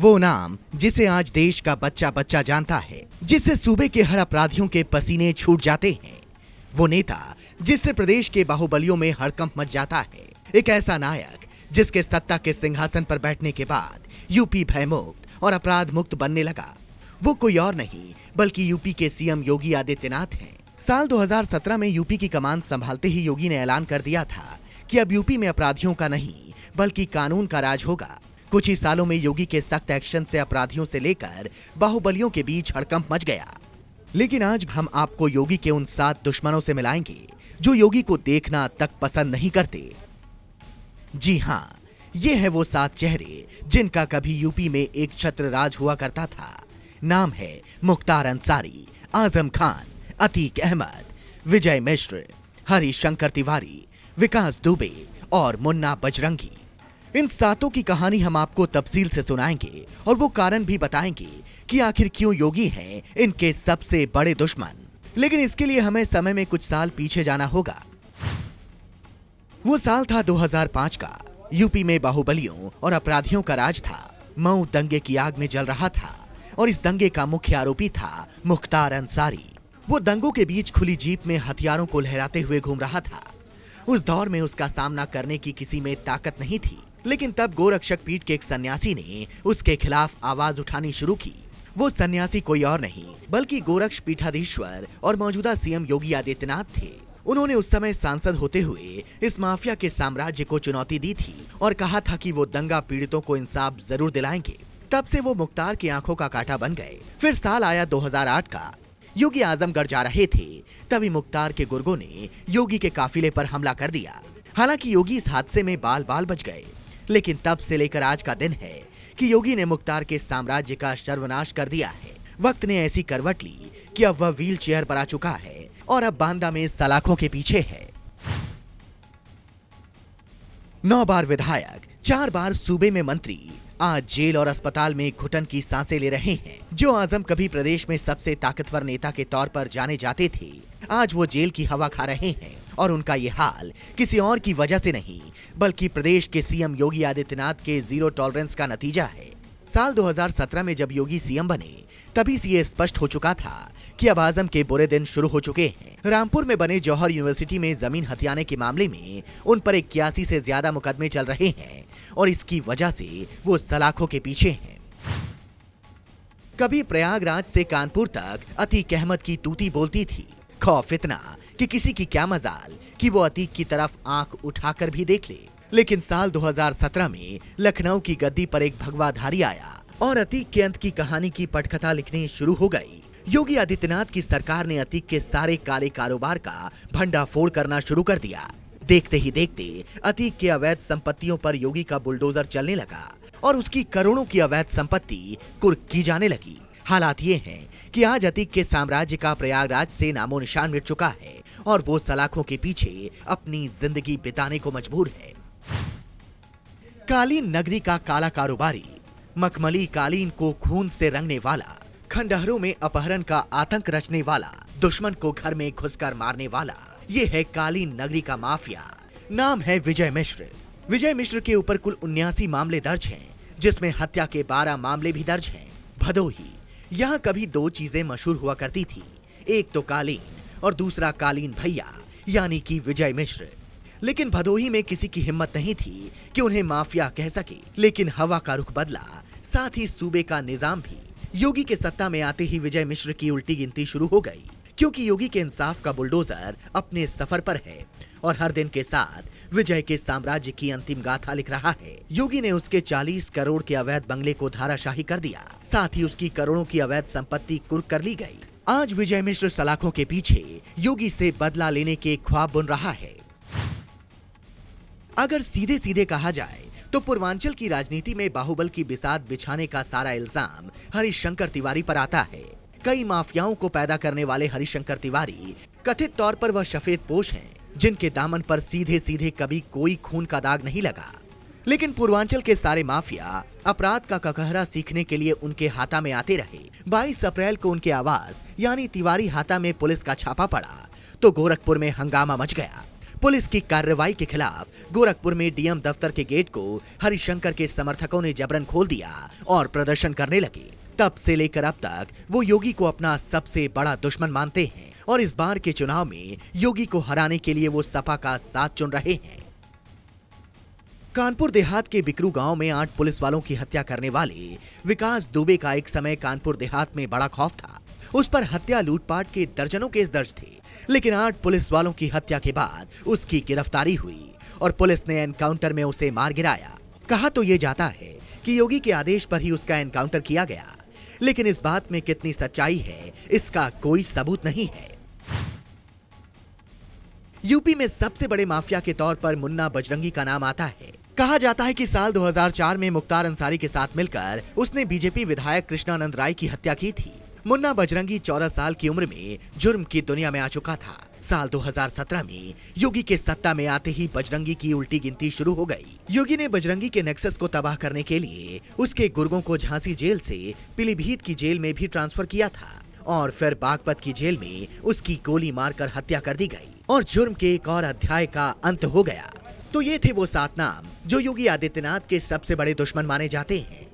वो नाम जिसे आज देश का बच्चा बच्चा जानता है, जिससे सूबे के हर अपराधियों के पसीने छूट जाते हैं। वो नेता जिससे प्रदेश के बाहुबलियों में हड़कंप मच जाता है। एक ऐसा नायक जिसके सत्ता के सिंहासन पर बैठने के बाद यूपी भयमुक्त और अपराध मुक्त बनने लगा। वो कोई और नहीं बल्कि यूपी के सीएम योगी आदित्यनाथ हैं। साल 2017 में यूपी की कमान संभालते ही योगी ने ऐलान कर दिया था कि अब यूपी में अपराधियों का नहीं बल्कि कानून का राज होगा। कुछ ही सालों में योगी के सख्त एक्शन से अपराधियों से लेकर बाहुबलियों के बीच हड़कंप मच गया। लेकिन आज हम आपको योगी के उन 7 दुश्मनों से मिलाएंगे जो योगी को देखना तक पसंद नहीं करते। जी हाँ, ये है वो 7 चेहरे जिनका कभी यूपी में एक छत्र राज हुआ करता था। नाम है मुख्तार अंसारी, आजम खान, अतीक अहमद, विजय मिश्र, हरिशंकर तिवारी, विकास दुबे और मुन्ना बजरंगी। इन 7 की कहानी हम आपको तफसील से सुनाएंगे और वो कारण भी बताएंगे कि आखिर क्यों योगी हैं इनके सबसे बड़े दुश्मन। लेकिन इसके लिए हमें समय में कुछ साल पीछे जाना होगा। वो साल था 2005 का। यूपी में बाहुबलियों और अपराधियों का राज था। मऊ दंगे की आग में जल रहा था और इस दंगे का मुख्य आरोपी था मुख्तार अंसारी। वो दंगों के बीच खुली जीप में हथियारों को लहराते हुए घूम रहा था। उस दौर में उसका सामना करने की किसी में ताकत नहीं थी। लेकिन तब गोरक्षक पीठ के एक सन्यासी ने उसके खिलाफ आवाज उठानी शुरू की। वो सन्यासी कोई और नहीं बल्कि गोरक्ष पीठाधीश्वर और मौजूदा सीएम योगी आदित्यनाथ थे। उन्होंने उस समय सांसद होते हुए इस माफिया के साम्राज्य को चुनौती दी थी और कहा था कि वो दंगा पीड़ितों को इंसाफ जरूर दिलाएंगे। तब से वो मुख्तार की आंखों का कांटा बन गए। फिर साल आया 2008 का। योगी आजमगढ़ जा रहे थे, तभी मुख्तार के गुर्गों ने योगी के काफिले पर हमला कर दिया। हालांकि योगी इस हादसे में बाल बाल बच गए। लेकिन तब से लेकर आज का दिन है कि योगी ने मुख्तार के साम्राज्य का सर्वनाश कर दिया है। वक्त ने ऐसी करवट ली कि अब वह व्हील चेयर पर आ चुका है और अब बांदा में सलाखों के पीछे है। 9 बार विधायक, 4 बार सूबे में मंत्री, आज जेल और अस्पताल में घुटन की सांसें ले रहे हैं। जो आजम कभी प्रदेश में सबसे ताकतवर नेता के तौर पर जाने जाते थे, आज वो जेल की हवा खा रहे हैं। और उनका ये हाल किसी और की वजह से नहीं बल्कि प्रदेश के सीएम योगी आदित्यनाथ के जीरो टॉलरेंस का नतीजा है। साल 2017 में जब योगी सीएम बने, तभी से ये स्पष्ट हो चुका था कि अब आजम के बुरे दिन शुरू हो चुके हैं। रामपुर में बने जौहर यूनिवर्सिटी में जमीन हथियाने के मामले में उन पर 81 से ज्यादा मुकदमे चल रहे हैं और इसकी वजह से वो सलाखों के पीछे हैं। कभी प्रयागराज से कानपुर तक अतीक अहमद की तूती बोलती थी। खौफ इतना कि किसी की क्या मजाल कि वो अतीक की तरफ आंख उठाकर भी देख ले। लेकिन साल 2017 में लखनऊ की गद्दी पर एक भगवाधारी आया और अतीक के अंत की कहानी की पटकथा लिखनी शुरू हो गई। योगी आदित्यनाथ की सरकार ने अतीक के सारे काले कारोबार का भंडाफोड़ करना शुरू कर दिया। देखते ही देखते अतीक के अवैध संपत्तियों पर योगी का बुलडोजर चलने लगा और उसकी करोड़ों की अवैध संपत्ति कुर्क की जाने लगी। हालात ये हैं कि आज अतीक के साम्राज्य का प्रयागराज से नामो निशान मिट चुका है और वो सलाखों के पीछे अपनी जिंदगी बिताने को मजबूर है। कालीन नगरी का काला कारोबारी, मखमली कालीन को खून से रंगने वाला, खंडहरों में अपहरण का आतंक रचने वाला, दुश्मन को घर में घुसकर मारने वाला, ये है कालीन नगरी का माफिया। नाम है विजय मिश्र। विजय मिश्र के ऊपर कुल 79 मामले दर्ज हैं, जिसमें हत्या के 12 मामले भी दर्ज हैं। भदोही, यहाँ कभी 2 चीजें मशहूर हुआ करती थी, एक तो कालीन और दूसरा कालीन भैया यानी कि विजय मिश्र। लेकिन भदोही में किसी की हिम्मत नहीं थी कि उन्हें माफिया कह सके। लेकिन हवा का रुख बदला, साथ ही सूबे का निजाम भी। योगी के सत्ता में आते ही विजय मिश्र की उल्टी गिनती शुरू हो गई, क्योंकि योगी के इंसाफ का बुलडोजर अपने सफर पर है और हर दिन के साथ विजय के साम्राज्य की अंतिम गाथा लिख रहा है। योगी ने उसके 40 करोड़ के अवैध बंगले को धाराशाही कर दिया, साथ ही उसकी करोड़ों की अवैध संपत्ति कुर्क कर ली गई। आज विजय मिश्र सलाखों के पीछे योगी से बदला लेने के ख्वाब बुन रहा है। अगर सीधे सीधे कहा जाए तो पूर्वांचल की राजनीति में बाहुबल की बिसात बिछाने का सारा इल्जाम हरिशंकर तिवारी पर आता है। कई माफियाओं को पैदा करने वाले हरिशंकर तिवारी कथित तौर पर वह सफेद पोश हैं, जिनके दामन पर सीधे सीधे कभी कोई खून का दाग नहीं लगा। लेकिन पूर्वांचल के सारे माफिया अपराध का ककहरा सीखने के लिए उनके हाथा में आते रहे। 22 अप्रैल को उनके आवास यानी तिवारी हाथा में पुलिस का छापा पड़ा तो गोरखपुर में हंगामा मच गया। पुलिस की कार्रवाई के खिलाफ गोरखपुर में डीएम दफ्तर के गेट को हरिशंकर के समर्थकों ने जबरन खोल दिया और प्रदर्शन करने लगे। तब से लेकर अब तक वो योगी को अपना सबसे बड़ा दुश्मन मानते हैं और इस बार के चुनाव में योगी को हराने के लिए वो सपा का साथ चुन रहे हैं। कानपुर देहात के बिकरू गांव में 8 पुलिस वालों की हत्या करने वाले विकास दुबे का एक समय कानपुर देहात में बड़ा खौफ था। उस पर हत्या लूटपाट के दर्जनों केस दर्ज थे, लेकिन 8 पुलिस वालों की हत्या के बाद उसकी गिरफ्तारी हुई और पुलिस ने एनकाउंटर में उसे मार गिराया। कहा तो ये जाता है कि योगी के आदेश पर ही उसका एनकाउंटर किया गया, लेकिन इस बात में कितनी सच्चाई है इसका कोई सबूत नहीं है। यूपी में सबसे बड़े माफिया के तौर पर मुन्ना बजरंगी का नाम आता है। कहा जाता है कि साल 2004 में मुख्तार अंसारी के साथ मिलकर उसने बीजेपी विधायक कृष्णानंद राय की हत्या की थी। मुन्ना बजरंगी 14 साल की उम्र में जुर्म की दुनिया में आ चुका था। साल 2017 में योगी के सत्ता में आते ही बजरंगी की उल्टी गिनती शुरू हो गई। योगी ने बजरंगी के नेक्सस को तबाह करने के लिए उसके गुर्गों को झांसी जेल से पीलीभीत की जेल में भी ट्रांसफर किया था और फिर बागपत की जेल में उसकी गोली मारकर हत्या कर दी गई और जुर्म के एक और अध्याय का अंत हो गया। तो ये थे वो 7 नाम जो योगी आदित्यनाथ के सबसे बड़े दुश्मन माने जाते हैं।